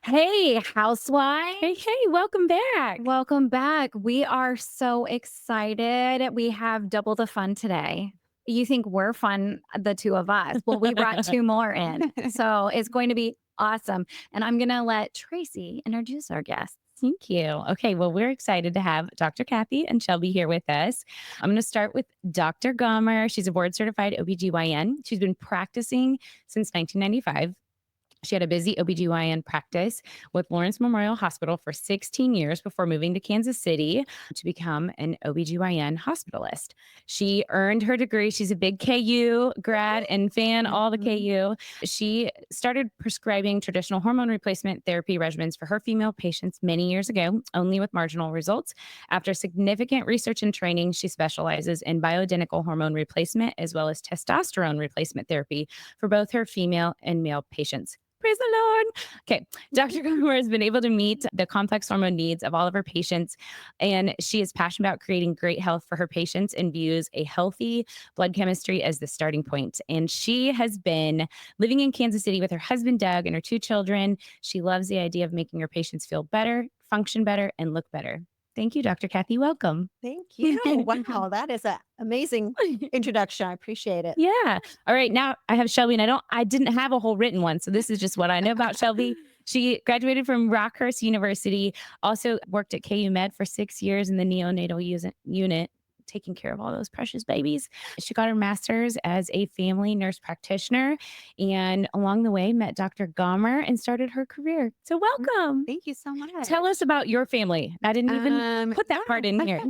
Hey, housewife. Hey, welcome back. Welcome back. We are so excited. We have double the fun today. You think we're fun, the two of us. Well, we brought two more in. So it's going to be awesome. And I'm going to let Tracy introduce our guests. Thank you. Okay, well, we're excited to have Dr. Kathy and Shelby here with us. I'm going to start with Dr. Gaumer. She's a board certified OBGYN. She's been practicing since 1995. She had a busy OBGYN practice with Lawrence Memorial Hospital for 16 years before moving to Kansas City to become an OBGYN hospitalist. She earned her degree. She's a big KU grad and fan, all the Mhm. KU. She started prescribing traditional hormone replacement therapy regimens for her female patients many years ago, only with marginal results. After significant research and training, she specializes in bioidentical hormone replacement as well as testosterone replacement therapy for both her female and male patients. Praise the Lord. Okay. Dr. Gaumer has been able to meet the complex hormone needs of all of her patients, and she is passionate about creating great health for her patients and views a healthy blood chemistry as the starting point. And she has been living in Kansas City with her husband, Doug, and her two children. She loves the idea of making her patients feel better, function better, and look better. Thank you, Dr. Kathy. Welcome. Thank you. Wow, that is an amazing introduction. I appreciate it. Yeah. All right. Now I have Shelby, and I didn't have a whole written one. So this is just what I know about Shelby. She graduated from Rockhurst University, also worked at KU Med for 6 years in the neonatal unit, taking care of all those precious babies. She got her master's as a family nurse practitioner, and along the way met Dr. Gaumer and started her career. So welcome. Thank you so Tell us much. about your family. I didn't even put that part in here.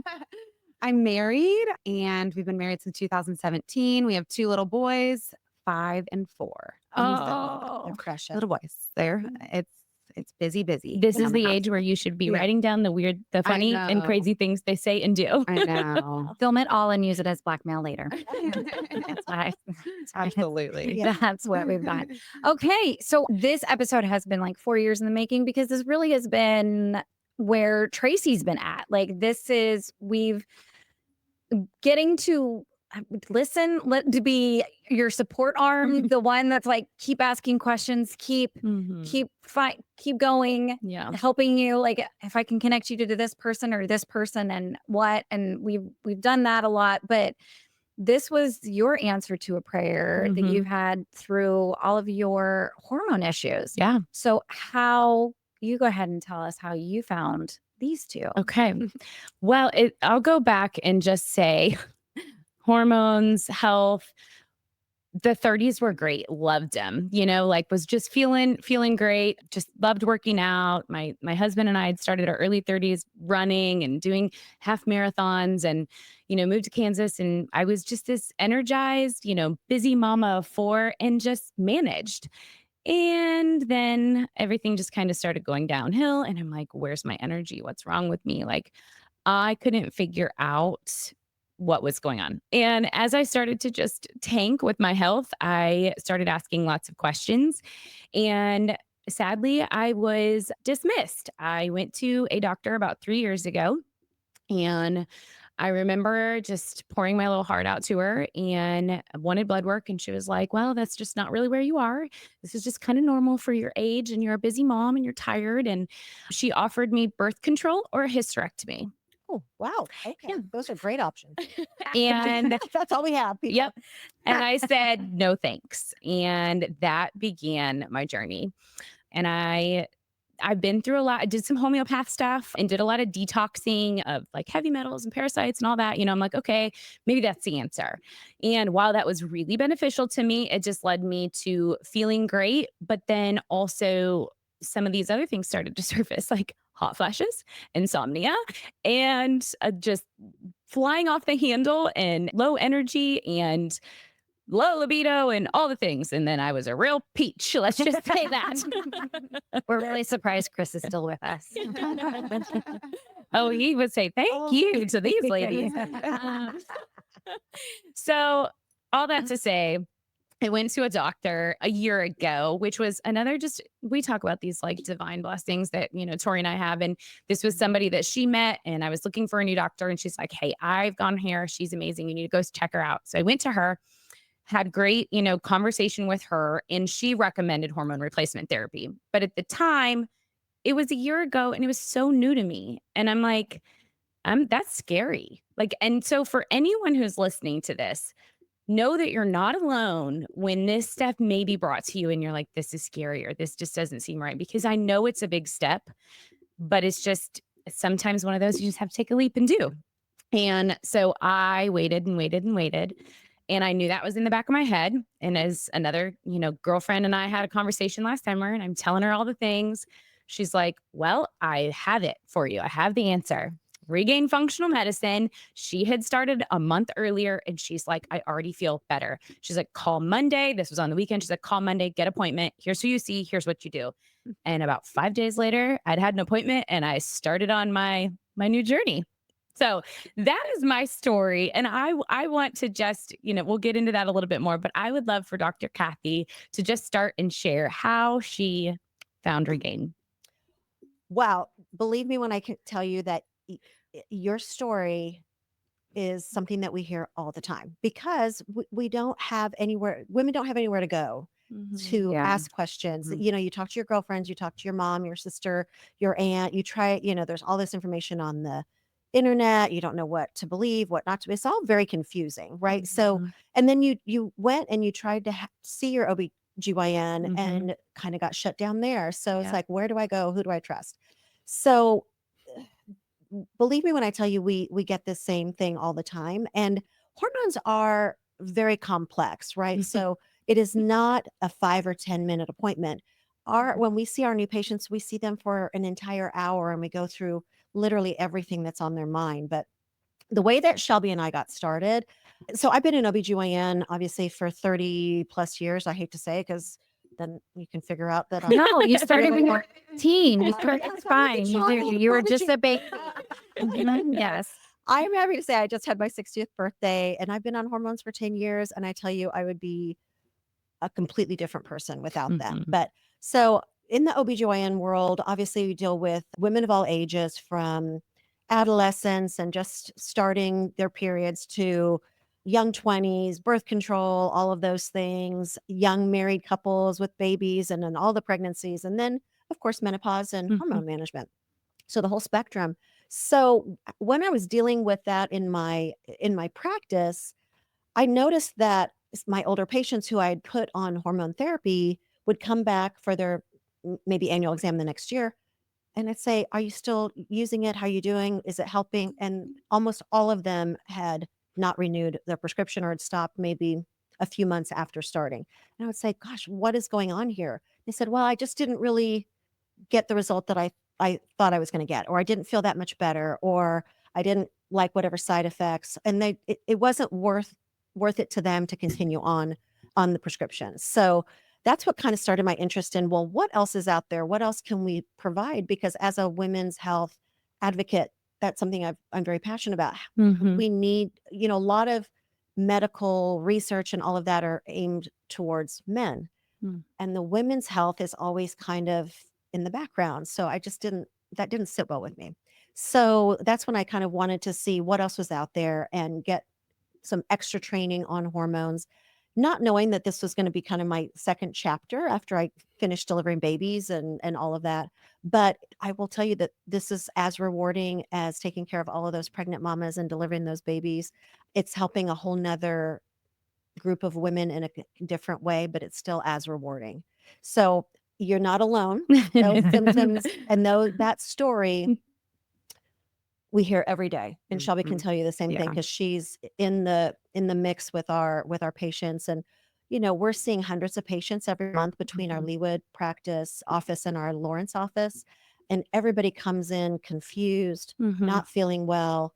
I'm married and we've been married since 2017. We have two little boys, 5 and 4. Oh, They're precious. Little boys. It's busy, busy. this is Um, the age where you should be yeah, writing down the I funny and know. crazy things they say and do. I know. Film it all and use it as blackmail later. That's why. Absolutely. Yeah. That's what we've got. Okay. So this episode has been like 4 years in the making because this really has been where Tracy's been at. Like, we've getting to listen, to be your support arm, the one that's like, keep asking questions, Mhm. keep going, Yeah. helping you. Like, if I can connect you to this person or this person and what, and we've done that a lot, but this was your answer to a prayer that Mhm. you've had through all of your hormone issues. Yeah. So how you go ahead and tell us how you found these two. Okay. Well, I'll go back and just say hormones, health, the 30s were great. Loved them. Like was just feeling great. Just loved working out. My husband and I had started our early 30s running and doing half marathons and moved to Kansas, and I was just this energized, busy mama of 4 and just managed. And then everything just kind of started going downhill, and I'm like, where's my energy? What's wrong with me? Like I couldn't figure out what was going on. And as I started to just tank with my health, I started asking lots of questions. And sadly, I was dismissed. I went to a doctor about 3 years ago, and I remember just pouring my little heart out to her and wanted blood work. And she was like, well, that's just not really where you are. This is just kind of normal for your age. And you're a busy mom and you're tired. And she offered me birth control or a hysterectomy. Oh, wow. Okay. Yeah. Those are great options. And That's all we have, people. yep. And I said, no, thanks. And that began my journey. And I've been through a lot. I did some homeopath stuff and did a lot of detoxing of like heavy metals and parasites and all that. I'm like, okay, maybe that's the answer. And while that was really beneficial to me, it just led me to feeling great. But then also some of these other things started to surface, like hot flashes, insomnia, and just flying off the handle and low energy and low libido and all the things. And then I was a real peach. Let's just say that. We're really surprised Chris is still with us. Oh, he would say thank Oh. you to these ladies. So, all that to say, I went to a doctor a year ago, which was another we talk about these like divine blessings that, Tori and I have. And this was somebody that she met, and I was looking for a new doctor. And she's like, hey, I've gone here. She's amazing. You need to go check her out. So I went to her, had great, conversation with her, and she recommended hormone replacement therapy. But at the time, it was a year ago and it was so new to me. And I'm like, that's scary. Like, and so for anyone who's listening to this, know that you're not alone when this stuff may be brought to you and you're like, this is scary or this just doesn't seem right. Because I know it's a big step, but it's just sometimes one of those you just have to take a leap and do. And so I waited and waited and waited. And I knew that was in the back of my head. And as another, girlfriend and I had a conversation last summer and I'm telling her all the things, she's like, well, I have it for you. I have the answer. Regain functional medicine. She had started a month earlier and she's like, I already feel better. She's like, call Monday. This was on the weekend. She's like, call Monday, get appointment. Here's who you see. Here's what you do. And about 5 days later, I'd had an appointment and I started on my new journey. So that is my story. And I want to just, we'll get into that a little bit more, but I would love for Dr. Kathy to just start and share how she found Regain. Wow. Believe me when I can tell you that your story is something that we hear all the time because we don't have anywhere, women don't have anywhere to go to ask questions. You talk to your girlfriends, you talk to your mom, your sister, your aunt, you try, there's all this information on the internet. You don't know what to believe, what not to. It's all very confusing, right? So, and then you went and you tried to see your OB/GYN and kind of got shut down there. So it's like, where do I go? Who do I trust? So believe me when I tell you, we get the same thing all the time. And hormones are very complex, right? So it is not a 5 or 10-minute appointment. When we see our new patients, we see them for an entire hour and we go through literally everything that's on their mind. But the way that Shelby and I got started, so I've been an OB/GYN obviously for 30 plus years. I hate to say, because then you can figure out that I'm No, you started when you were 18. It's fine. You were just a baby. Yes. I'm happy to say I just had my 60th birthday and I've been on hormones for 10 years. And I tell you, I would be a completely different person without them. But so in the OB/GYN world, obviously we deal with women of all ages from adolescence and just starting their periods to young 20s, birth control, all of those things, young married couples with babies and then all the pregnancies. And then of course, menopause and hormone management. So the whole spectrum. So when I was dealing with that in my practice, I noticed that my older patients who I had put on hormone therapy would come back for their maybe annual exam the next year. And I'd say, are you still using it? How are you doing? Is it helping? And almost all of them had not renewed their prescription or had stopped maybe a few months after starting. And I would say, gosh, what is going on here? They said, well, I just didn't really get the result that I thought I was going to get, or I didn't feel that much better, or I didn't like whatever side effects. And it wasn't worth it to them to continue on the prescription. So that's what kind of started my interest in, well, what else is out there? What else can we provide? Because as a women's health advocate, that's something I'm very passionate about. We need, a lot of medical research and all of that are aimed towards men. And the women's health is always kind of in the background. So that didn't sit well with me. So that's when I kind of wanted to see what else was out there and get some extra training on hormones, not knowing that this was going to be kind of my second chapter after I finished delivering babies and all of that. But I will tell you that this is as rewarding as taking care of all of those pregnant mamas and delivering those babies. It's helping a whole nother group of women in a different way, but it's still as rewarding. So you're not alone. Those symptoms and that story we hear every day. And Shelby can tell you the same thing because she's in the mix with our patients. And, we're seeing hundreds of patients every month between our Leawood practice office and our Lawrence office. And everybody comes in confused, not feeling well,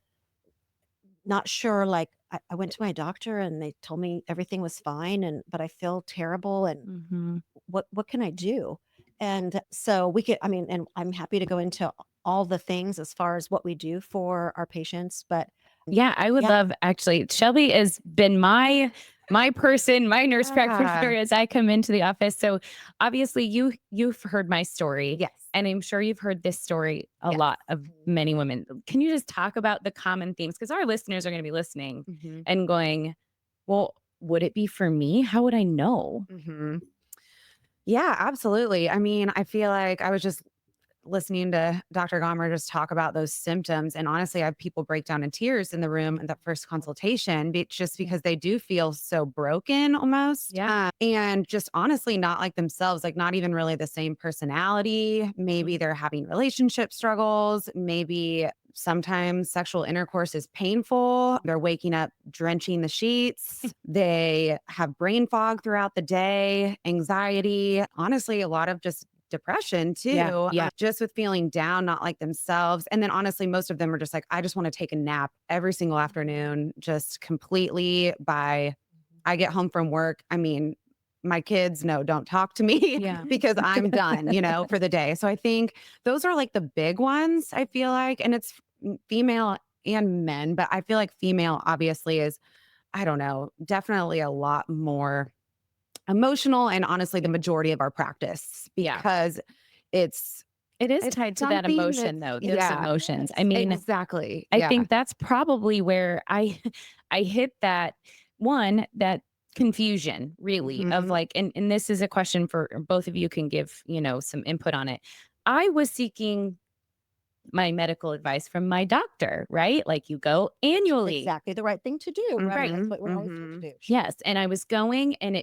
not sure. Like I went to my doctor and they told me everything was fine, but I feel terrible. And what can I do? And so and I'm happy to go into all the things as far as what we do for our patients. But yeah, I would love, actually, Shelby has been my person, my nurse practitioner as I come into the office. So obviously you've heard my story. Yes. And I'm sure you've heard this story a lot of many women. Can you just talk about the common themes? Because our listeners are going to be listening and going, well, would it be for me? How would I know? Yeah, absolutely. I mean, I feel like I was just listening to Dr. Gaumer just talk about those symptoms. And honestly, I have people break down in tears in the room in that first consultation, just because they do feel so broken almost. Yeah. And just honestly, not like themselves, like not even really the same personality. Maybe they're having relationship struggles. Maybe sometimes sexual intercourse is painful. They're waking up drenching the sheets. They have brain fog throughout the day, anxiety, honestly, a lot of just depression too. Yeah. Just with feeling down, not like themselves. And then honestly, most of them are just like, I just want to take a nap every single afternoon, just completely by I get home from work. I mean, my kids, no, don't talk to me Yeah. because I'm done, for the day. So I think those are like the big ones, I feel like. And it's female and men, but I feel like female obviously is, I don't know, definitely a lot more emotional and honestly the majority of our practice because it is it's tied to that something emotion though, those yeah, emotions. I mean, exactly. I Yeah. think that's probably where I hit that confusion really of Mhm. like, and this is a question for both of you can give, some input on it. I was seeking my medical advice from my doctor, right? Like you go annually. Exactly the right thing to do. Right. That's what we're always supposed to do. Yes. And I was going and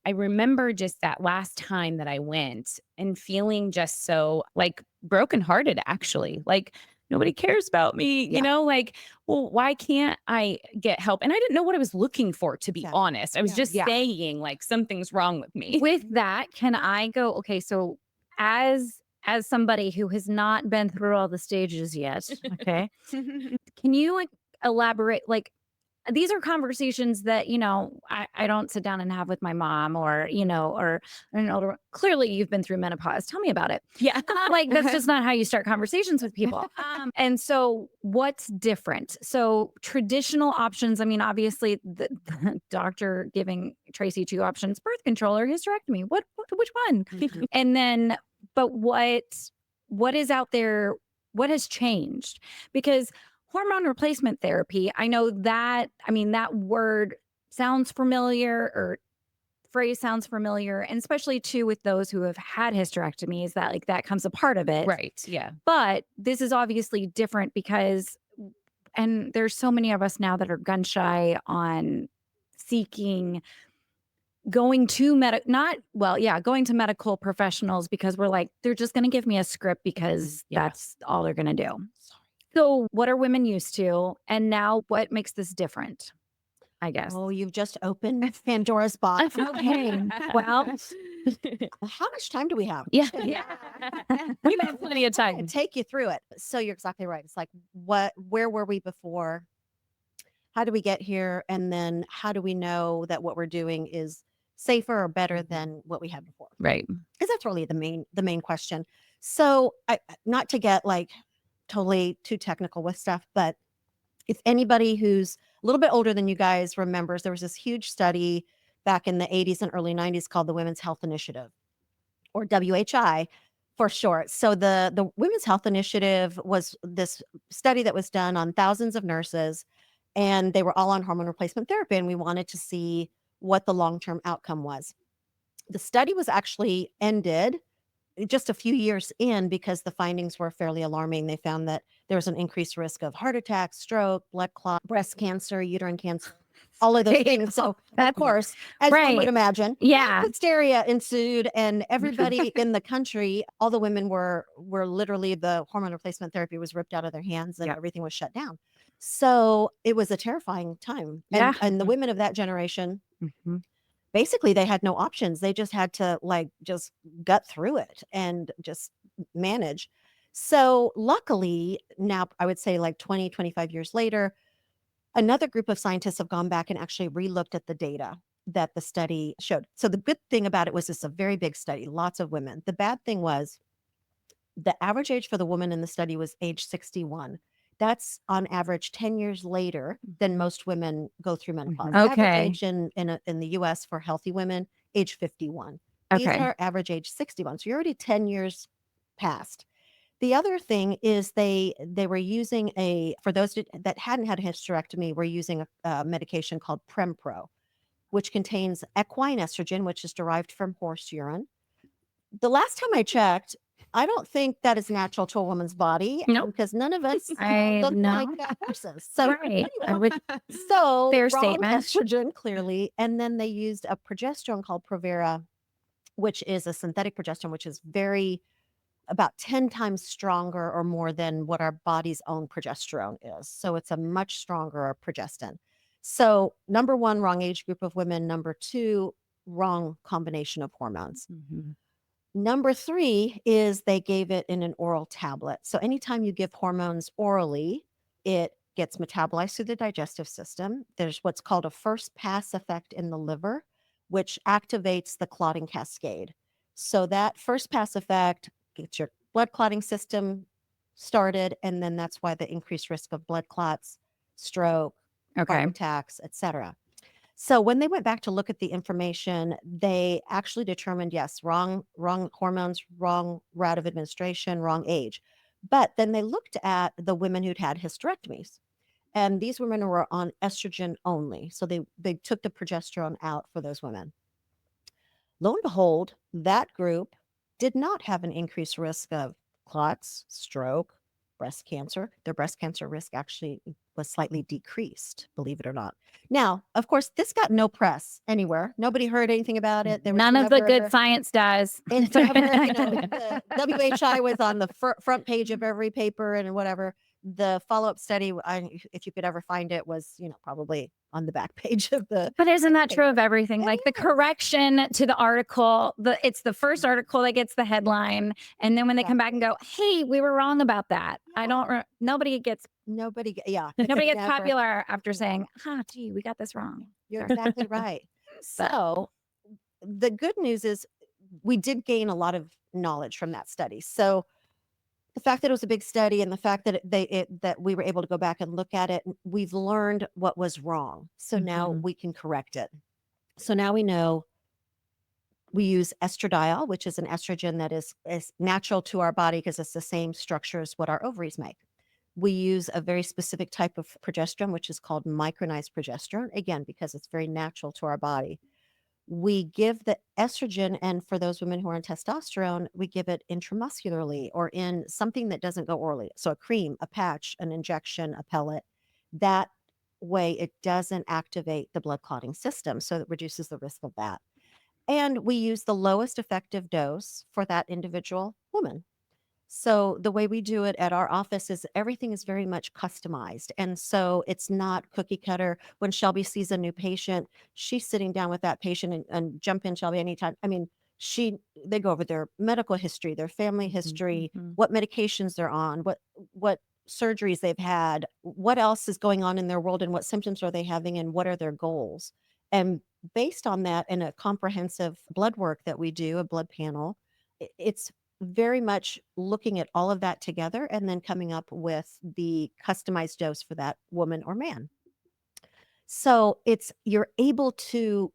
I remember just that last time that I went and feeling just so like brokenhearted, actually. Like nobody cares about me, like, well, why can't I get help? And I didn't know what I was looking for, to be Exactly. honest. I was just saying like something's wrong with me. With that, can I go, okay, so as somebody who has not been through all the stages yet, okay, can you like elaborate? Like, these are conversations that, I don't sit down and have with my mom or, or an older. Clearly, you've been through menopause. Tell me about it. Yeah. Like, that's just not how you start conversations with people. And so, what's different? So, traditional options, I mean, obviously, the doctor giving Tracy 2 options: birth control or hysterectomy. Which one? And then, but what is out there? What has changed? Because hormone replacement therapy, I know that, I mean, that word sounds familiar, or phrase sounds familiar, and especially too with those who have had hysterectomies, that like that comes a part of it. Right. Yeah. But this is obviously different because, and there's so many of us now that are gun shy on seeking going to going to medical professionals because we're like, they're just going to give me a script because that's all they're going to do. So what are women used to? And now what makes this different? I guess. Oh, you've just opened Pandora's box. Okay. Well, how much time do we have? Yeah. We have plenty of I time. can take you through it. So you're exactly right. It's like, where were we before? How do we get here? And then how do we know that what we're doing is safer or better than what we had before? Right. Because that's really the main question. So not to get like totally too technical with stuff, but if anybody who's a little bit older than you guys remembers, there was this huge study back in the 80s and early 90s called the Women's Health Initiative, or WHI for short. So the Women's Health Initiative was this study that was done on thousands of nurses, and they were all on hormone replacement therapy, and we wanted to see what the long-term outcome was. The study was actually ended just a few years in because the findings were fairly alarming. They found that there was an increased risk of heart attack, stroke, blood clot, breast cancer, uterine cancer, all of those things. So, of course, as one would imagine, hysteria ensued, and everybody in the country, all the women were literally, the hormone replacement therapy was ripped out of their hands and everything was shut down. So it was a terrifying time. And the women of that generation, basically they had no options. They just had to like just gut through it and just manage. So luckily now, I would say like 20, 25 years later, another group of scientists have gone back and actually relooked at the data that the study showed. So the good thing about it was it's a very big study, lots of women. The bad thing was the average age for the woman in the study was age 61. That's on average 10 years later than most women go through menopause. Average age in the US for healthy women, age 51. These are average age 61. So you're already 10 years past. The other thing is they were using for those that hadn't had a hysterectomy, we're using a medication called Prempro, which contains equine estrogen, which is derived from horse urine. The last time I checked, I don't think that is natural to a woman's body Nope. because none of us I look know. like horses. So, Right. I anyway, would so fair wrong statement. estrogen, clearly. And then they used a progesterone called Provera, which is a synthetic progesterone, which is about 10 times stronger or more than what our body's own progesterone is. So it's a much stronger progestin. So, number one, wrong age group of women. Number two, wrong combination of hormones. Number three is they gave it in an oral tablet. So, anytime you give hormones orally, it gets metabolized through the digestive system. There's what's called a first pass effect in the liver, which activates the clotting cascade. So, that first pass effect gets your blood clotting system started, and then that's why the increased risk of blood clots, stroke, heart Okay. attacks, etc. So when they went back to look at the information, they actually determined, yes, wrong hormones, wrong route of administration, wrong age. But then they looked at the women who'd had hysterectomies, and these women were on estrogen only. So they took the progesterone out for those women. Lo and behold, that group did not have an increased risk of clots, stroke, breast cancer. Their breast cancer risk actually was slightly decreased, believe it or not. Now, of course, this got no press anywhere. Nobody heard anything about it. There was None of the never- good science does. It's never, the WHI was on the front page of every paper and whatever. The follow-up study, if you could ever find it, was, probably on the back page of the. But isn't that true of everything? It Like the is. correction to the article, it's the first article that gets the headline. And then when they come back and go, hey, we were wrong about that. Nobody gets Nobody Nobody gets never. popular after saying, gee, we got this wrong. You're exactly right. So the good news is we did gain a lot of knowledge from that study. So the fact that it was a big study and the fact that that we were able to go back and look at it, we've learned what was wrong. So now we can correct it. So now we know we use estradiol, which is an estrogen that is natural to our body because it's the same structure as what our ovaries make. We use a very specific type of progesterone, which is called micronized progesterone, again, because it's very natural to our body. We give the estrogen, and for those women who are on testosterone, we give it intramuscularly or in something that doesn't go orally. So a cream, a patch, an injection, a pellet. That way it doesn't activate the blood clotting system, so it reduces the risk of that. And we use the lowest effective dose for that individual woman. So the way we do it at our office is everything is very much customized. And so it's not cookie cutter. When Shelby sees a new patient, she's sitting down with that patient and jump in, Shelby, anytime. I mean, they go over their medical history, their family history, what medications they're on, what surgeries they've had, what else is going on in their world, and what symptoms are they having, and what are their goals. And based on that, and a comprehensive blood work that we do, a blood panel, it's very much looking at all of that together and then coming up with the customized dose for that woman or man. So you're able to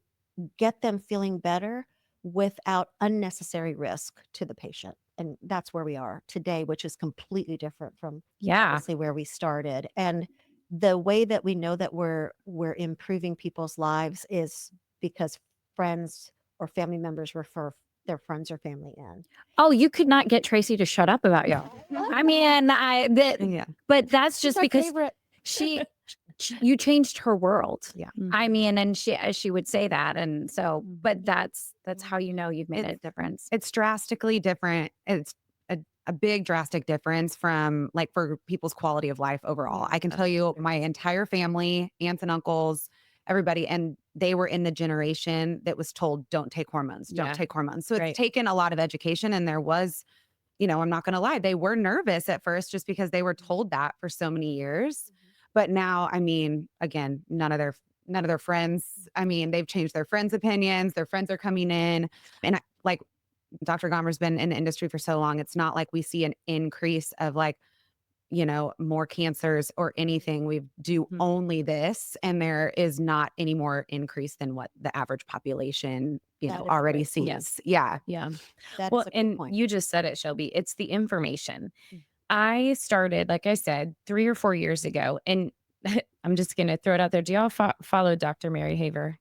get them feeling better without unnecessary risk to the patient. And that's where we are today, which is completely different from obviously where we started. And the way that we know that we're improving people's lives is because friends or family members refer their friends or family in. Oh, you could not get Tracy to shut up about y'all. I mean, but that's just because you changed her world. Yeah. I mean, and she would say that. And so, but that's how you know you've made a difference. It's drastically different. It's a big drastic difference from for people's quality of life overall. I can tell you my entire family, aunts and uncles, everybody, and they were in the generation that was told, don't take hormones, don't take hormones. So it's taken a lot of education, and there was, I'm not going to lie, they were nervous at first just because they were told that for so many years. But now, I mean, again, none of their friends, I mean, they've changed their friends' opinions. Their friends are coming in, and Dr. Gaumer's been in the industry for so long. It's not like we see an increase of more cancers or anything. We do only this, and there is not any more increase than what the average population, already sees. Yes. Yeah. Yeah. That Well, is a good and point. you just said it, Shelby. It's the information. I started, like I said, 3 or 4 years ago, and I'm just going to throw it out there. Do y'all follow Dr. Mary Haver?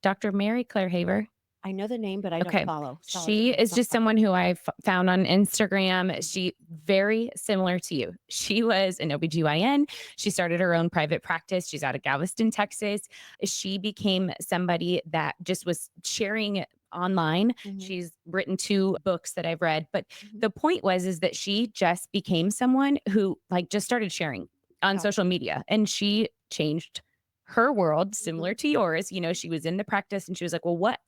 Dr. Mary Claire Haver? I know the name, but I don't Okay. follow. So She is just not follow. someone who I found on Instagram. She very similar to you. She was an OBGYN. She started her own private practice. She's out of Galveston, Texas. She became somebody that just was sharing online. Mhm. She's written 2 books that I've read, but Mhm. the point is that she just became someone who like just started sharing on Gotcha. social media, and she changed her world similar Mhm. to yours. You know, she was in the practice and she was like, well, what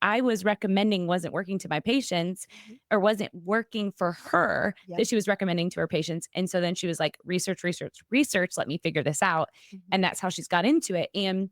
I was recommending wasn't working to my patients Mhm. or wasn't working for her Yep. that she was recommending to her patients. And so then she was like, research, research, research, let me figure this out. Mhm. And that's how she's got into it. And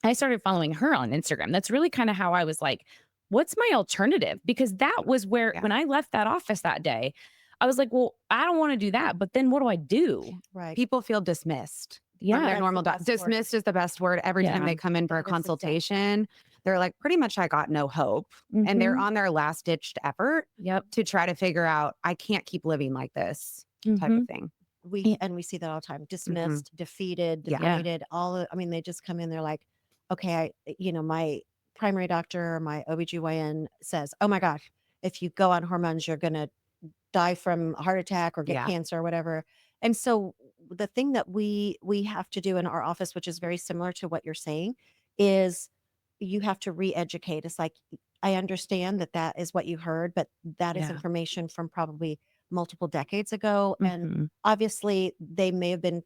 I started following her on Instagram. That's really kind of how I was like, what's my alternative? Because that was where, Yeah. when I left that office that day, I was like, well, I don't want to do that. But then what do I do? Right. People feel dismissed from Yeah. their That's normal the doctor. best word. Dismissed is the best word. Every time Yeah. they come in for a That is exactly. consultation, they're like, pretty much, I got no hope. And they're Mhm. on their last ditched effort Yep. to try to figure out, I can't keep living like this type Mhm. of thing. We see that all the time. Dismissed, defeated, Yeah. deflated. I mean, they just come in. They're like, okay, my primary doctor, my OBGYN says, oh my gosh, if you go on hormones, you're gonna die from a heart attack or get Yeah. cancer or whatever. And so the thing that we have to do in our office, which is very similar to what you're saying, is you have to re-educate. It's like, I understand that that is what you heard, but that is Yeah. information from probably multiple decades ago. And Mhm. obviously they may have been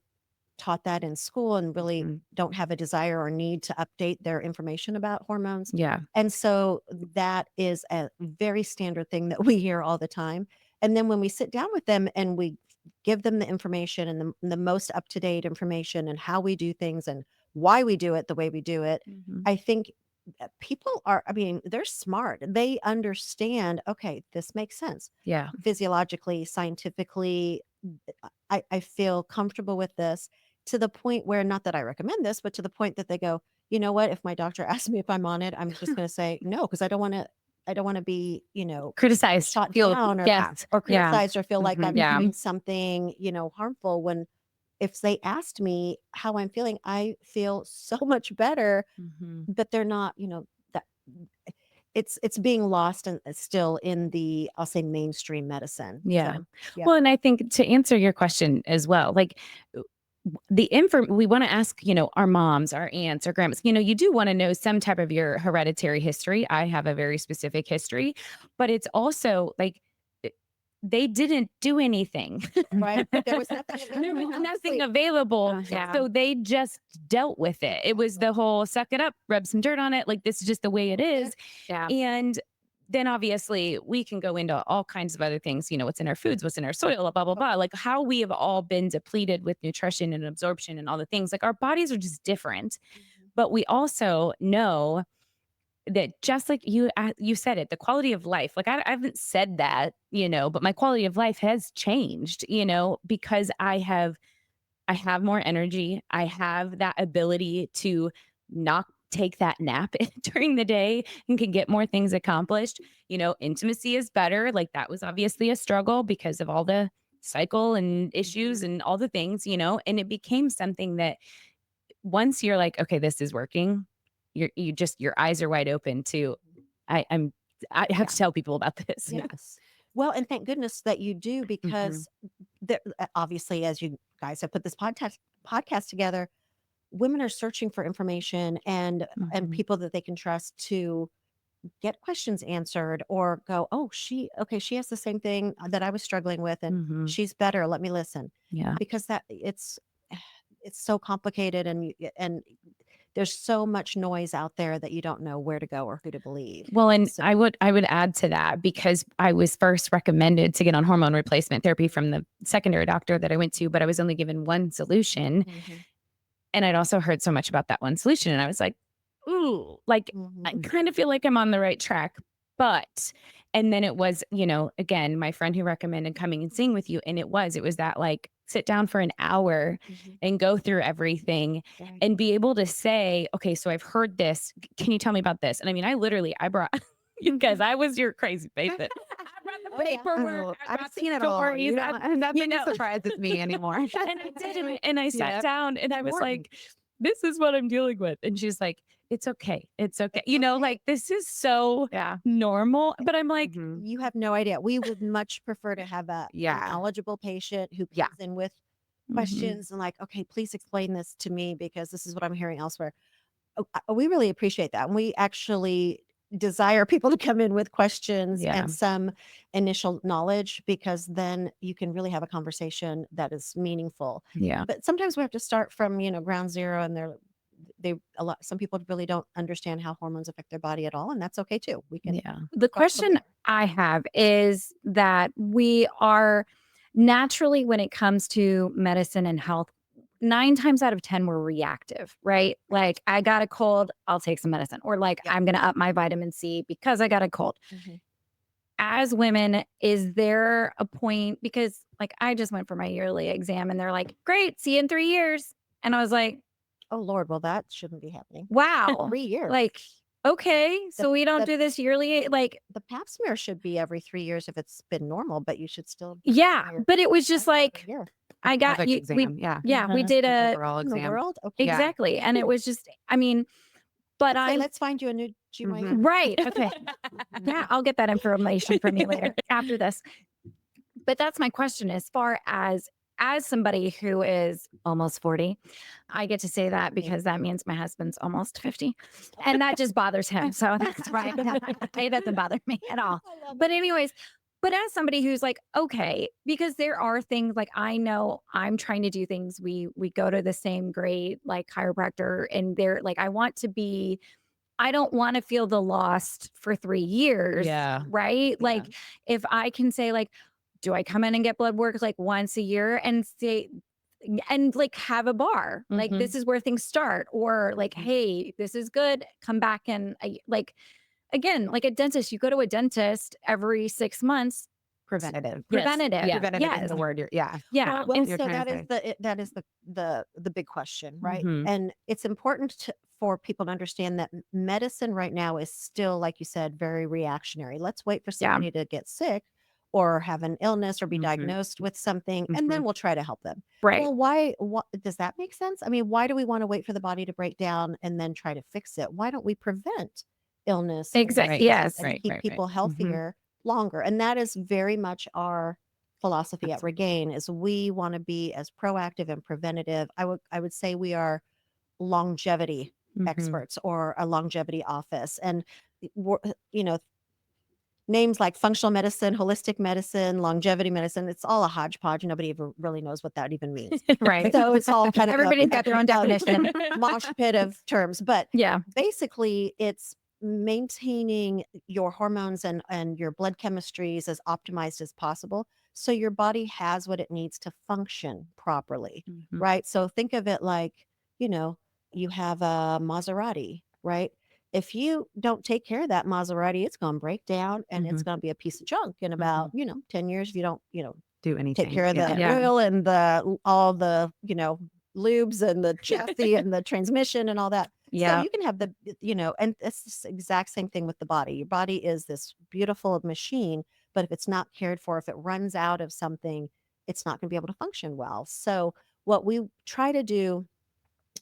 taught that in school and really Mhm. don't have a desire or need to update their information about hormones. Yeah. And so that is a very standard thing that we hear all the time. And then when we sit down with them and we give them the information and the most up to date information and how we do things and why we do it the way we do it, Mhm. I think people are, I mean, they're smart. They understand, okay, this makes sense Yeah. physiologically, scientifically. I feel comfortable with this to the point where, not that I recommend this, but to the point that they go, you know what, if my doctor asks me if I'm on it, I'm just going to say no, because I don't want to be, Criticized. shot Feel down yes. or Yeah. criticized or feel like Mhm. I'm Yeah. doing something, harmful. When if they asked me how I'm feeling, I feel so much better, Mhm. but they're not, that it's being lost and still in the, I'll say, mainstream medicine. Yeah. So, yeah. Well, and I think to answer your question as well, like we want to ask, our moms, our aunts, our grandmas, you do want to know some type of your hereditary history. I have a very specific history, but it's also like it- they didn't do anything. Right. There was nothing There was available. nothing available. Yeah. So they just dealt with it. It was the whole suck it up, rub some dirt on it. Like, this is just the way it is. Yeah. And then obviously we can go into all kinds of other things, what's in our foods, what's in our soil, blah, blah, blah. Like how we have all been depleted with nutrition and absorption and all the things. Like our bodies are just different. But we also know that, just like you said it, the quality of life, like I haven't said that, but my quality of life has changed, because I have more energy. I have that ability to not take that nap during the day and can get more things accomplished. Intimacy is better. Like that was obviously a struggle because of all the cycle and issues and all the things, and it became something that once you're like, okay, this is working, your eyes are wide open to, I have to tell people about this. Yes. Well, and thank goodness that you do, Mhm. because obviously, as you guys have put this podcast together, women are searching for information and Mhm. people that they can trust to get questions answered, or go, oh, she has the same thing that I was struggling with, and Mhm. she's better. Let me listen, Yeah. because that it's so complicated, and there's so much noise out there that you don't know where to go or who to believe. Well, and So, I would add to that, because I was first recommended to get on hormone replacement therapy from the secondary doctor that I went to, but I was only given one solution. mhm, And I'd also heard so much about that one solution. And I was like, ooh, like I mhm. kind of feel like I'm on the right track. But, and then it was, again, my friend who recommended coming and seeing with you. And it was that like sit down for an hour Mhm. and go through everything Right. and be able to say, okay, so I've heard this. Can you tell me about this? And I mean, I brought, you guys, I was your crazy patient. I brought the Oh, yeah. paperwork. Oh, I I've brought the seen it all. stories. Nothing surprises me anymore. And I did. And I sat Yep. down and I was Important. like, this is what I'm dealing with. And she's like, it's okay. It's okay. You know, like this is so Yeah. normal. But I'm like, Mhm. You have no idea. We would much prefer to have a Yeah. an knowledgeable patient who Yeah. comes in with mhm. questions and like, okay, please explain this to me because this is what I'm hearing elsewhere. We really appreciate that. And we actually desire people to come in with questions Yeah. and some initial knowledge because then you can really have a conversation that is meaningful. Yeah. But sometimes we have to start from, ground zero and some people really don't understand how hormones affect their body at all. And that's okay too. We can Yeah. The start from question there. I have is that we are naturally, when it comes to medicine and health, 9 times out of 10, we're reactive, right? Like, I got a cold, I'll take some medicine. Or like, Yep. I'm going to up my vitamin C because I got a cold. Mhm. As women, is there a point? Because like, I just went for my yearly exam and they're like, great, see you in 3 years. And I was like, Oh Lord, well that shouldn't be happening. wow. 3 years. Like, okay, so we don't the- do this yearly. Like, The pap smear should be every 3 years if it's been normal, but you should still yeah, smear but it was just twice every like, year. I got Pelvic you. exam. Yeah. Yeah, we Uh-huh. did An a overall In the exam. world? Okay. Yeah. exactly, and it was just, I mean, but Let's say, I let's find you a new GYN. right, okay, yeah, I'll get that information from you later after this. But that's my question as far as somebody who is almost 40. I get to say that because that means my husband's almost 50, and that just bothers him. So that's right. It doesn't bother me at all. I love But anyways, but as somebody who's like, okay, because there are things like I know I'm trying to do things. We go to the same great like chiropractor, and they're like, I don't want to feel the lost for 3 years. Yeah. Right. Yeah. Like if I can say like, do I come in and get blood work like once a year and say and like have a bar? Like Mhm. this is where things start. Or like, hey, this is good. Come back and like again, like a dentist, you go to a dentist every 6 months. Preventative. Yes. Preventative. Yeah. Preventative Yes. is the word. Yeah. Yeah. Well, You're so trying to that is the big question, right? Mhm. And it's important for people to understand that medicine right now is still, like you said, very reactionary. Let's wait for Yeah. somebody to get sick or have an illness or be Mhm. diagnosed with something, and then we'll try to help them. Right. Well, why? What does that make sense? I mean, why do we want to wait for the body to break down and then try to fix it? Why don't we prevent illness and Exactly. Right. disease Yes. and Right. keep Right. people Right. healthier longer? And that is very much our philosophy at Absolutely. Regain is we want to be as proactive and preventative. I would say we are longevity Mhm. experts or a longevity office. And you know, names like functional medicine, holistic medicine, longevity medicine, it's all a hodgepodge. Nobody ever really knows what that even means. Right. So it's all kind of Everybody's got their own definition. mosh pit of terms. But Yeah. basically it's maintaining your hormones and your blood chemistries as optimized as possible so your body has what it needs to function properly, Mhm. right? So think of it like, you know, you have a Maserati, right? If you don't take care of that Maserati, it's going to break down and it's Mhm. going to be a piece of junk in about, 10 years if you don't, Do anything. take care of the Yeah. oil and all the, lubes and the chassis and the transmission and all that. So Yeah. you can have and it's the exact same thing with the body. Your body is this beautiful machine, but if it's not cared for, if it runs out of something, it's not going to be able to function well. So what we try to do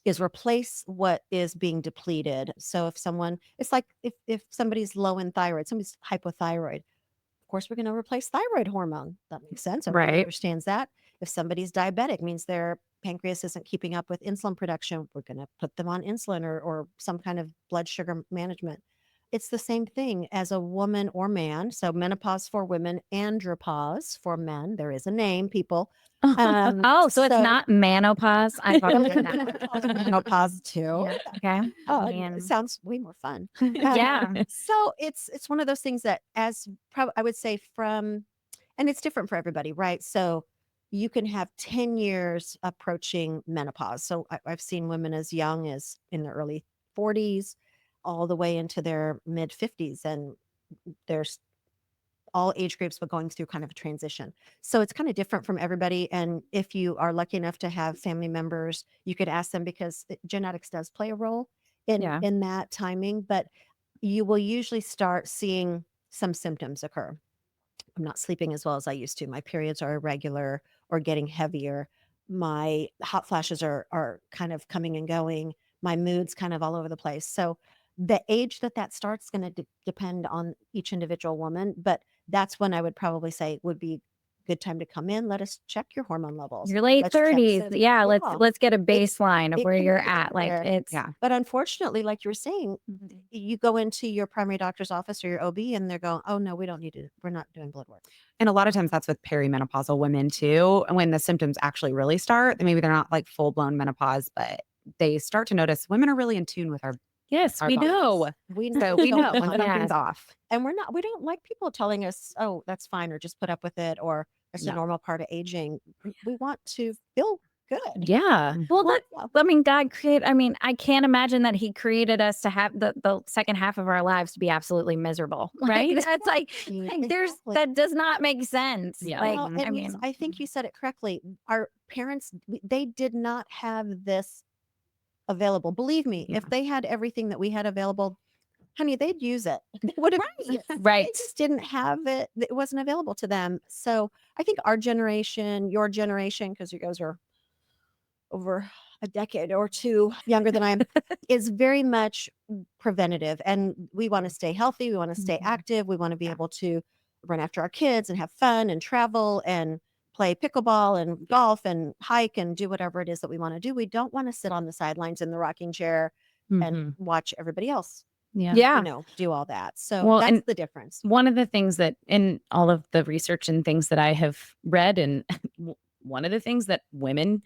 is replace what is being depleted. So if someone, it's like if somebody's low in thyroid, somebody's hypothyroid, of course, we're going to replace thyroid hormone. That makes sense. Everybody Right. understands that. If somebody's diabetic, means their pancreas isn't keeping up with insulin production, we're going to put them on insulin or some kind of blood sugar management. It's the same thing as a woman or man. So menopause for women, andropause for men. There is a name, people. Oh, so it's not menopause. I thought it was menopause too. Yeah. Okay. Oh, Man. it sounds way more fun. Yeah. So it's one of those things that I would say and it's different for everybody, right? So you can have 10 years approaching menopause. So I've seen women as young as in their early 40s, all the way into their mid 50s, and there's all age groups, but going through kind of a transition. So it's kind of different from everybody. And if you are lucky enough to have family members, you could ask them because genetics does play a role Yeah. in that timing, but you will usually start seeing some symptoms occur. I'm not sleeping as well as I used to. My periods are irregular or getting heavier. My hot flashes are kind of coming and going. my mood's kind of all over the place. So the age that starts is going to depend on each individual woman, but that's when I would probably say would be good time to come in. Let us check your hormone levels. Your late Let's check 30s. some- Yeah, let's get a baseline of it where can you're be at. Like anywhere. it's Yeah. But unfortunately, like you were saying, you go into your primary doctor's office or your OB and they're going, oh no, we don't need to, we're not doing blood work. And a lot of times that's with perimenopausal women too. And when the symptoms actually really start, then maybe they're not like full blown menopause, but they start to notice women are really in tune with our Yes, our we bodies. know. We So we know when one. something's off. And we don't like people telling us, oh, that's fine, or just put up with it, or it's a No. normal part of aging. We want to feel good. Yeah. well, Well, I mean, God created, I mean, I can't imagine that he created us to have the second half of our lives to be absolutely miserable. Right? That's like there's, Exactly. that does not make sense. Yeah. Like, Well, I and mean, I think you said it correctly. Our parents, they did not have this available. Believe me, Yeah. if they had everything that we had available, honey, they'd use it. They would have used it. Right. They just didn't have it. It wasn't available to them. So I think our generation, your generation, because you guys are over a decade or two younger than I am, is very much preventative. And we want to stay healthy. We want to stay Mhm. active. We want to be able to run after our kids and have fun and travel and play pickleball and golf and hike and do whatever it is that we want to do. We don't want to sit on the sidelines in the rocking chair Mhm. and watch everybody else, Yeah. yeah. do all that. So Well, that's and the difference. one of the things that in all of the research and things that I have read, and one of the things that women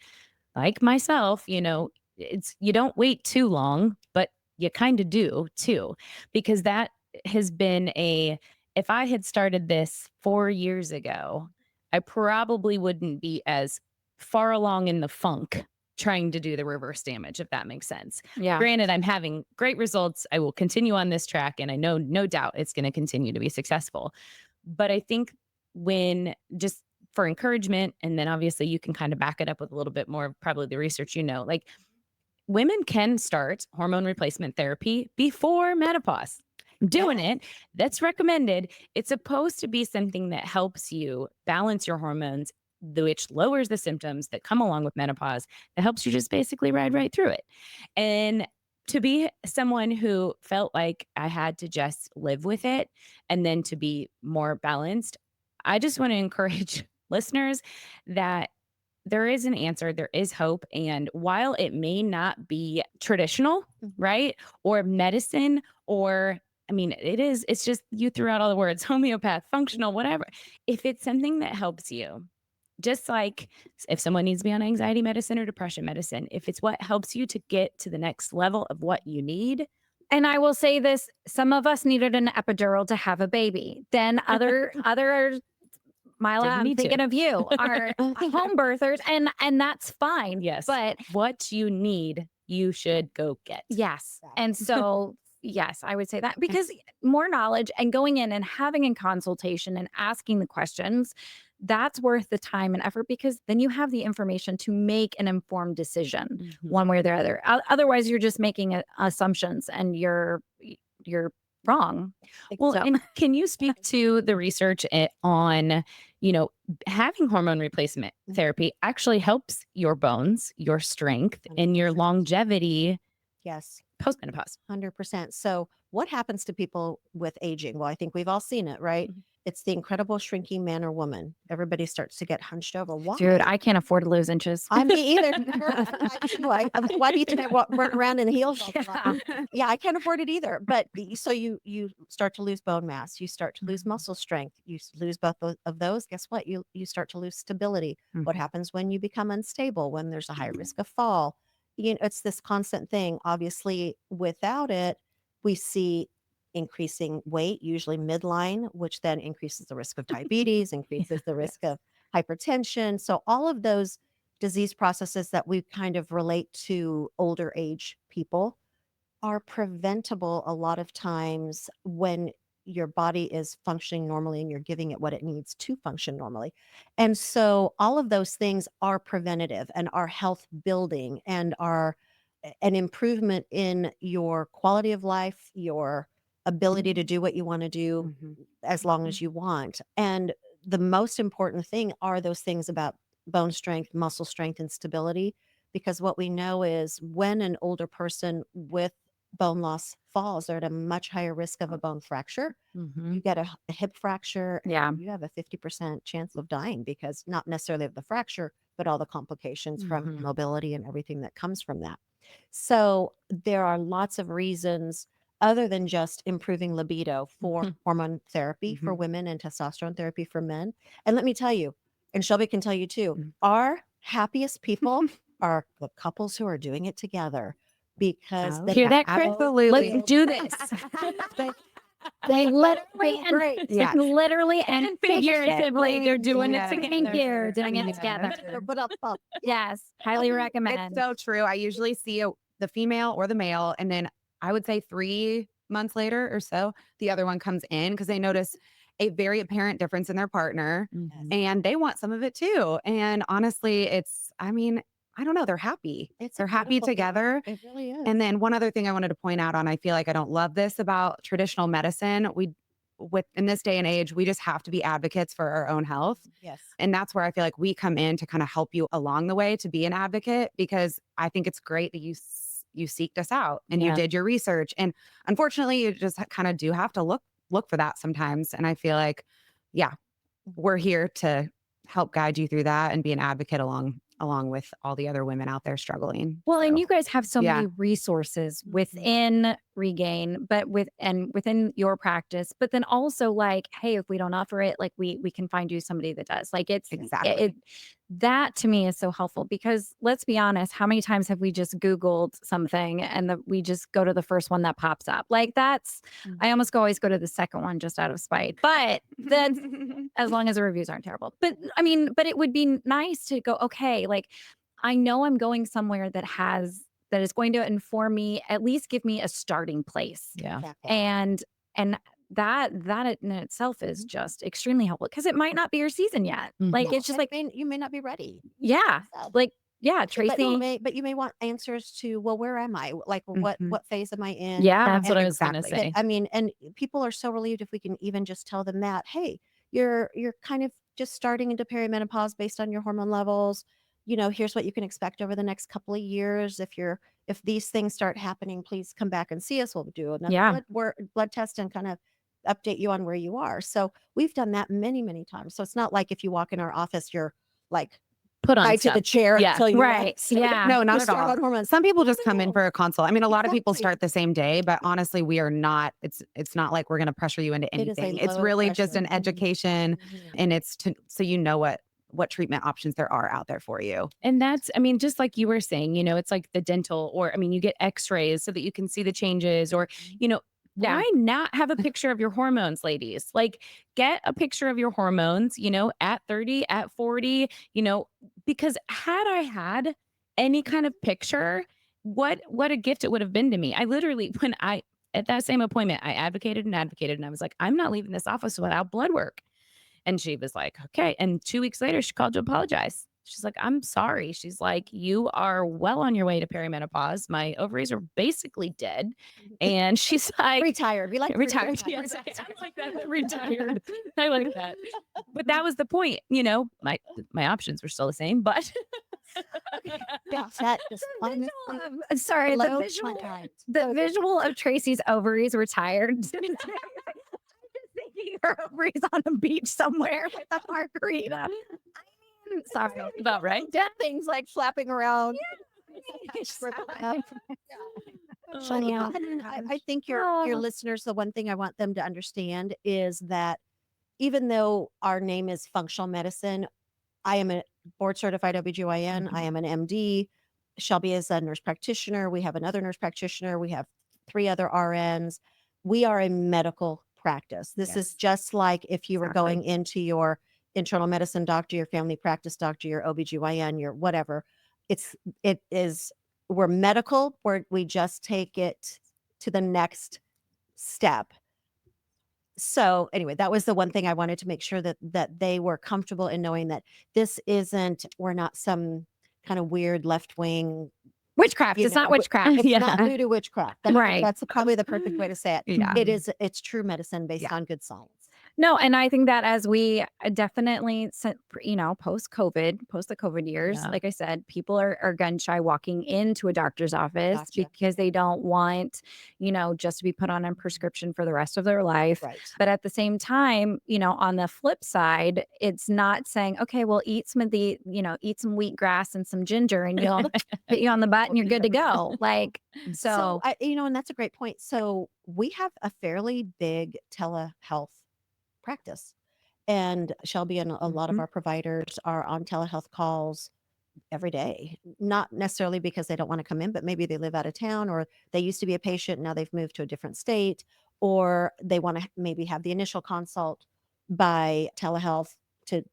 like myself, it's you don't wait too long, but you kind of do too, because that has been if I had started this 4 years ago, I probably wouldn't be as far along in the funk trying to do the reverse damage, if that makes sense. Yeah. Granted, I'm having great results. I will continue on this track, and I know no doubt it's going to continue to be successful. But I think when just for encouragement, and then obviously you can kind of back it up with a little bit more of probably the research, like women can start hormone replacement therapy before menopause. I'm doing it. That's recommended. It's supposed to be something that helps you balance your hormones, which lowers the symptoms that come along with menopause. That helps you just basically ride right through it. And to be someone who felt like I had to just live with it and then to be more balanced, I just want to encourage listeners that there is an answer, there is hope. And while it may not be traditional, right? Or medicine, or I mean, it's just you threw out all the words, homeopath, functional, whatever. If it's something that helps you, just like if someone needs to be on anxiety medicine or depression medicine, if it's what helps you to get to the next level of what you need. And I will say this, some of us needed an epidural to have a baby. Then other Mila, Didn't I'm need to. thinking of you, are home birthers, and that's fine. Yes. But what you need, you should go get. yes. And so, yes, I would say that because more knowledge and going in and having a consultation and asking the questions, that's worth the time and effort because then you have the information to make an informed decision one way or the other. Otherwise, you're just making assumptions and you're wrong. Well, So- and can you speak to the research on, having hormone replacement therapy actually helps your bones, your strength, and your 100%. longevity Yes, postmenopause? 100%. So what happens to people with aging? Well, I think we've all seen it, right? It's the incredible shrinking man or woman. Everybody starts to get hunched over. Why? Dude, I can't afford to lose inches. I me either. Why do you think I run around in heels? All the time? Yeah, I can't afford it either. But so you start to lose bone mass, you start to lose muscle strength, you lose both of those. Guess what? You start to lose stability. What happens when you become unstable? When there's a high risk of fall? It's this constant thing. Obviously, without it, we see increasing weight, usually midline, which then increases the risk of diabetes, increases the risk of hypertension. So all of those disease processes that we kind of relate to older age people are preventable a lot of times when your body is functioning normally and you're giving it what it needs to function normally. And so all of those things are preventative and are health building and are an improvement in your quality of life, your ability to do what you want to do as long as you want. And the most important thing are those things about bone strength, muscle strength, and stability because what we know is when an older person with bone loss falls, they're at a much higher risk of a bone fracture. Mhm. You get a hip fracture, Yeah. and you have a 50% chance of dying because not necessarily of the fracture, but all the complications from Mhm. mobility and everything that comes from that. So there are lots of reasons other than just improving libido for Mhm. hormone therapy for Mhm. women and testosterone therapy for men. And let me tell you, and Shelby can tell you too, Mm. our happiest people are the couples who are doing it together because Oh, they Hear that, Chris? Absolutely. Let's do this. They literally and great. Yes. literally and figuratively, they're doing Yes. it together. Thank you, doing it Yes. together. But Yes, highly It's recommend. so true. I usually see the female or the male, and then I would say 3 months later or so, the other one comes in because they notice a very apparent difference in their partner, Mhm. and they want some of it too. And honestly, I don't know, they're happy. it's a They're happy beautiful thing. together. It really is. And then one other thing I wanted to point out on, I feel like I don't love this about traditional medicine. In this day and age, we just have to be advocates for our own health. Yes. And that's where I feel like we come in to kind of help you along the way to be an advocate, because I think it's great that you seeked us out and you Yeah. did your research. And unfortunately, you just kind of do have to look for that sometimes. And I feel like, yeah, we're here to help guide you through that and be an advocate along with all the other women out there struggling. Well, and So, you guys have so yeah. many resources within Regain, but within your practice, but then also like, hey, if we don't offer it, like we can find you somebody that does. Like Exactly. that to me is so helpful because let's be honest, how many times have we just Googled something and we just go to the first one that pops up? Like I almost always go to the second one just out of spite, but that's as long as the reviews aren't terrible. But I mean, but it would be nice to go, okay, like I know I'm going somewhere that is going to inform me, at least give me a starting place. Yeah. Exactly. And that in itself is just extremely helpful because it might not be your season yet. Mhm. Like Yeah, it's just and like, you may not be ready. yeah, So, like, yeah, but Tracy. you may want answers to, well, where am I? Like what phase am I in? Yeah. That's what And I was going to exactly. say. I mean, and people are so relieved if we can even just tell them that, hey, you're kind of just starting into perimenopause based on your hormone levels. Here's what you can expect over the next couple of years. If these things start happening, please come back and see us. We'll do another Yeah. blood test and kind of update you on where you are. So we've done that many, many times. So it's not like if you walk in our office, you're like Put on tied to stuff. the chair Yeah. until you Right. Yeah. No, not you at start all. on hormones. Some people just come in for a consult. I mean, a lot of people Exactly. start the same day, but honestly, we are not. It's not like we're going to pressure you into It is a anything. It's low really just pressure. an education, and it's so you know what treatment options there are out there for you. And I mean, just like you were saying, it's like the dental, or I mean, you get x-rays so that you can see the changes, or, Yeah. why not have a picture of your hormones, ladies? Like get a picture of your hormones, at 30, at 40, because had I had any kind of picture, what a gift it would have been to me. I literally, at that same appointment, I advocated and advocated, and I was like, I'm not leaving this office without blood work. And she was like, okay. And 2 weeks later, she called to apologize. She's like, I'm sorry. She's like, you are well on your way to perimenopause. My ovaries are basically dead. And she's like, Retired. We like retired. Yes, I like that. Retired. I like that. But that was the point. My options were still the same, but Yeah, that just Sorry, blows my mind. the visual of Tracy's ovaries retired. I'm just thinking her ovaries on a beach somewhere with a margarita. Sorry. about right. Dead things like flapping around. Funny how- I think your listeners, the one thing I want them to understand is that even though our name is functional medicine, I am a board certified OBGYN. I am an MD. Shelby is a nurse practitioner. We have another nurse practitioner. We have 3 other RNs. We are a medical practice. This is just like if you were going into your internal medicine doctor, your family practice doctor, your OBGYN, your whatever. We're medical, we just take it to the next step. So anyway, that was the one thing I wanted to make sure that they were comfortable in knowing that we're not some kind of weird left wing Witchcraft. It's not witchcraft. It's Yeah. not voodoo witchcraft. Right. That's probably the perfect way to say it. Yeah. It's true medicine based on good science. No, and I think that as we definitely, post the COVID years, Yeah. like I said, people are gun shy walking into a doctor's office Gotcha. because they don't want, just to be put on a prescription for the rest of their life. Right. But at the same time, on the flip side, it's not saying, okay, well, eat some wheatgrass and some ginger and you'll hit you on the butt and you're good to go. Like, so And that's a great point. So we have a fairly big telehealth practice. And Shelby and a lot of our providers are on telehealth calls every day. Not necessarily because they don't want to come in, but maybe they live out of town or they used to be a patient. Now they've moved to a different state, or they want to maybe have the initial consult by telehealth to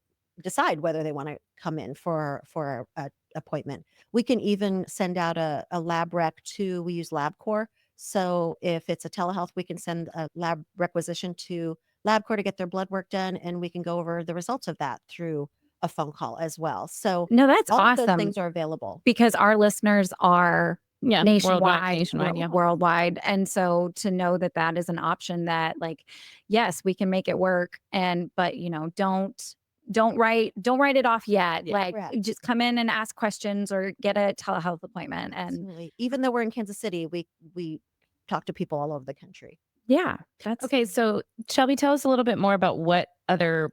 decide whether they want to come in for a appointment. We can even send out a lab rec we use LabCorp. So if it's a telehealth, we can send a lab requisition to LabCorp to get their blood work done, and we can go over the results of that through a phone call as well. So no, that's all of those awesome things are available. because our listeners are Yeah. nationwide, Yeah. worldwide. And so to know that that is an option that, like, yes, we can make it work. But don't write it off yet. Yeah. Like, Correct. just come in and ask questions or get a telehealth appointment. And Absolutely. Even though we're in Kansas City, we talk to people all over the country. yeah, that's Okay, so Shelby, tell us a little bit more about what other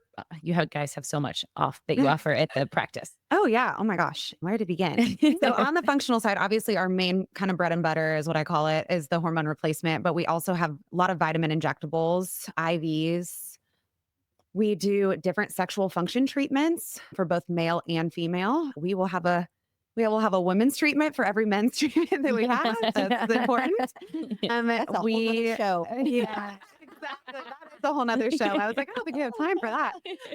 guys have so much off that you offer at the practice. Oh, yeah. Oh, my gosh. Where to begin? So on the functional side, obviously our main kind of bread and butter is what I call it, is the hormone replacement. But we also have a lot of vitamin injectables, IVs. We do different sexual function treatments for both male and female. We will have a women's treatment for every men's treatment that we have. That's important. That's a whole nother show. Yeah, exactly. That is a whole nother show. I was like, I don't think we have time for that.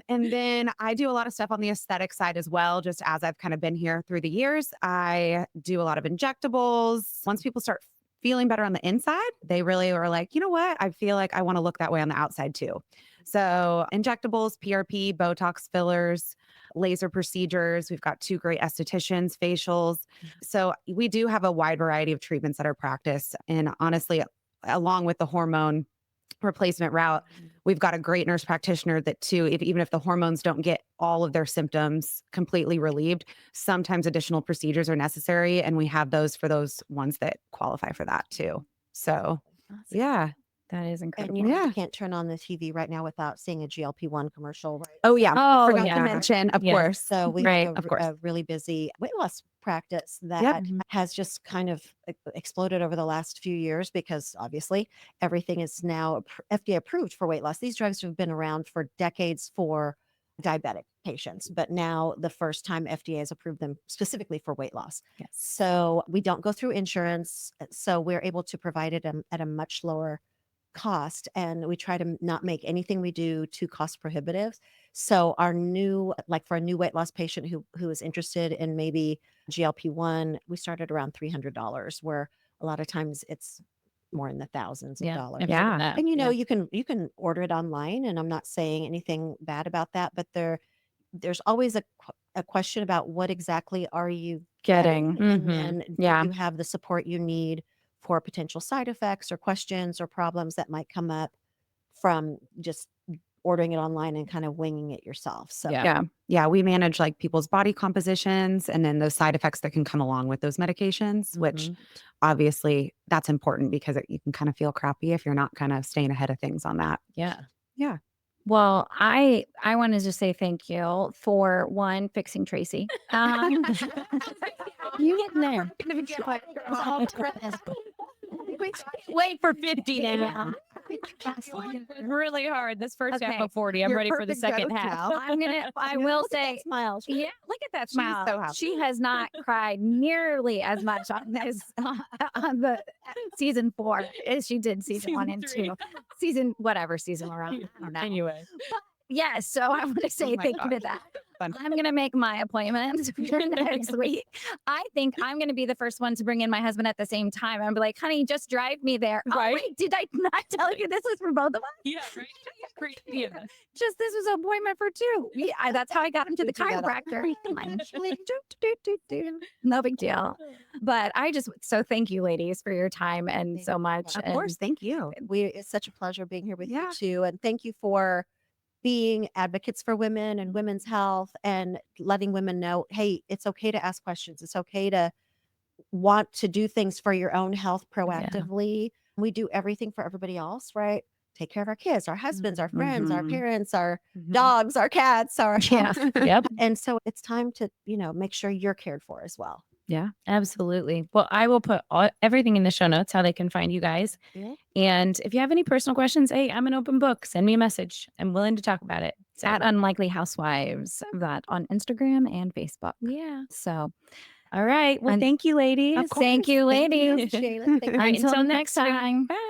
And then I do a lot of stuff on the aesthetic side as well, just as I've kind of been here through the years. I do a lot of injectables. Once people start feeling better on the inside, they really are like, you know what? I feel like I want to look that way on the outside too. So injectables, PRP, Botox fillers, laser procedures. We've got 2 great estheticians, facials. So we do have a wide variety of treatments at our practice. And honestly, along with the hormone replacement route, we've got a great nurse practitioner that too, even if the hormones don't get all of their symptoms completely relieved, sometimes additional procedures are necessary. And we have those for those ones that qualify for that too. So yeah. that is And incredible. you know, Yeah. you can't turn on the TV right now without seeing a GLP-1 commercial, right? Oh yeah. Oh, Forgot yeah. to mention, of Yes. course. So we Right, have of course. a really busy weight loss practice that Yep. has just kind of exploded over the last few years because obviously everything is now FDA approved for weight loss. These drugs have been around for decades for diabetic patients, but now the first time FDA has approved them specifically for weight loss. Yes. So we don't go through insurance. So we're able to provide it at a much lower cost, and we try to not make anything we do too cost prohibitive. So for a new weight loss patient who is interested in maybe GLP-1, we started around $300, where a lot of times it's more in the thousands of dollars. Yeah. And you can order it online, and I'm not saying anything bad about that, but there's always a question about what exactly are you Getting. and then do Yeah. you have the support you need for potential side effects or questions or problems that might come up from just ordering it online and kind of winging it yourself. So Yeah. Yeah, we manage like people's body compositions and then those side effects that can come along with those medications, which obviously that's important because you can kind of feel crappy if you're not kind of staying ahead of things on that. Yeah. Yeah. Well, I wanted to say thank you for fixing Tracy. you get in there. Wait for 50 now. Really hard. This first half Okay. of 40. I'm You're ready for the perfect second joke half. now. I will Look at that say, smile. yeah, look at that She's smile. so happy. She has not cried nearly as much on this on the season 4 as she did season 1 and 2. Whatever season we're on. I don't know. Anyway. Yes, so I want to say my thank you to gosh. that. Fun. I'm going to make my appointment for next week. I think I'm going to be the first one to bring in my husband at the same time. I'm like, honey, just drive me there. Oh, Right. wait, did I not tell you this was for both of us? Yeah, right. Great idea. Just this was an appointment for 2. Yeah, that's how I got him to the Figure that out. chiropractor. No big deal. But so thank you, ladies, for your time and Thank so you. much. Of And course. Thank you. It's such a pleasure being here with Yeah. you too. And thank you for being advocates for women and women's health and letting women know, hey, it's okay to ask questions. It's okay to want to do things for your own health proactively. We do everything for everybody else, right? Take care of our kids, our husbands, our friends, our parents, our dogs, our cats, our Yeah. Yep. And so it's time to, make sure you're cared for as well. Yeah, absolutely. Well, I will put everything in the show notes, how they can find you guys. Yeah. And if you have any personal questions, hey, I'm an open book. Send me a message. I'm willing to talk about it. So, At Unlikely Housewives, that on Instagram and Facebook. yeah. So All right. Well, And- thank you, ladies. thank you, ladies. Shayla. Thank you. All right, Until next time. Bye.